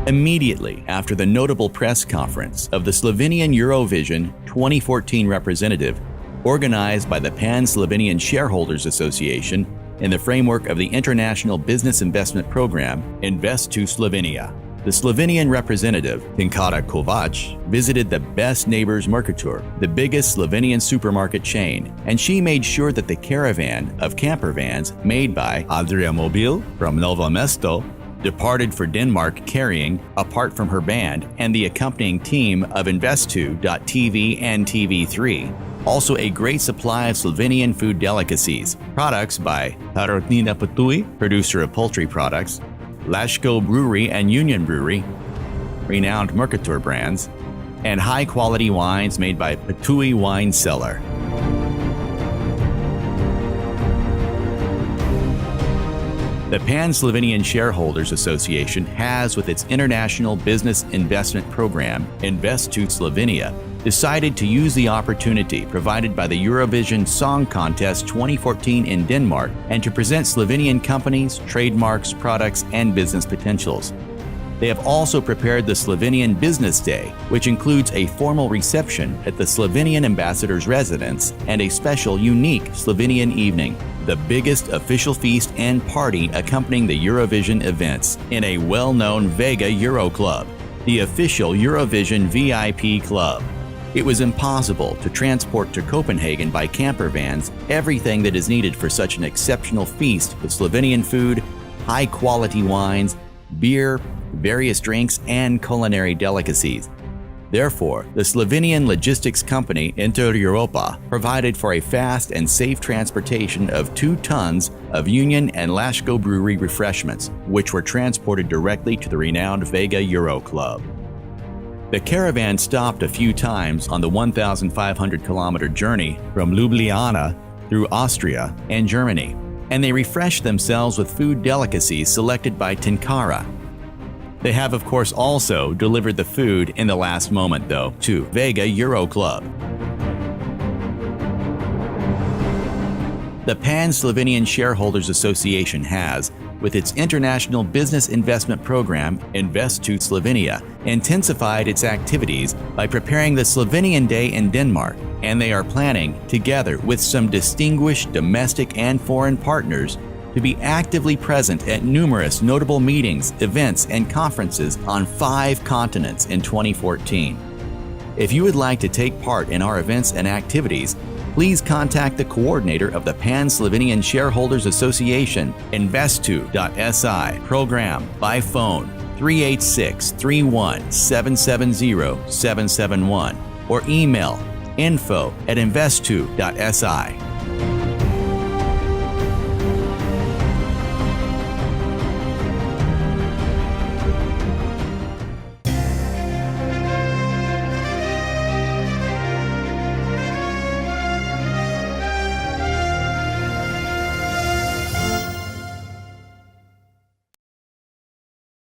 Immediately after the notable press conference of the Slovenian Eurovision 2014 representative, organized by the Pan-Slovenian Shareholders Association in the framework of the International Business Investment Program Invest to Slovenia, the Slovenian representative, Tinkara Kovač, visited the Best Neighbors Mercator, the biggest Slovenian supermarket chain, and she made sure that the caravan of camper vans made by Adria Mobil from Novo Mesto departed for Denmark carrying, apart from her band and the accompanying team of Investu.tv and TV3, also a great supply of Slovenian food delicacies, products by Perutnina Ptuj, producer of poultry products, Laško Brewery and Union Brewery, renowned Mercator brands, and high-quality wines made by Ptuj Wine Cellar. The Pan-Slovenian Shareholders Association has, with its international business investment program, Invest to Slovenia, decided to use the opportunity provided by the Eurovision Song Contest 2014 in Denmark and to present Slovenian companies, trademarks, products, and business potentials. They have also prepared the Slovenian Business Day, which includes a formal reception at the Slovenian ambassador's residence and a special, unique Slovenian evening, the biggest official feast and party accompanying the Eurovision events in a well-known Vega Euro Club, the official Eurovision VIP club. It was impossible to transport to Copenhagen by camper vans everything that is needed for such an exceptional feast with Slovenian food, high-quality wines, beer, various drinks, and culinary delicacies. Therefore, the Slovenian logistics company Inter Europa provided for a fast and safe transportation of 2 tons of Union and Laško Brewery refreshments, which were transported directly to the renowned Vega Euro Club. The caravan stopped a few times on the 1,500-kilometer journey from Ljubljana through Austria and Germany, and they refreshed themselves with food delicacies selected by Tinkara. They have, of course, also delivered the food in the last moment, though, to Vega Euro Club. The Pan-Slovenian Shareholders Association has, with its international business investment program, Invest to Slovenia, intensified its activities by preparing the Slovenian Day in Denmark, and they are planning, together with some distinguished domestic and foreign partners, to be actively present at numerous notable meetings, events, and conferences on 5 continents in 2014. If you would like to take part in our events and activities, please contact the coordinator of the Pan-Slovenian Shareholders Association, Investu.si, program by phone 386-31-770-771 or email info@investu.si.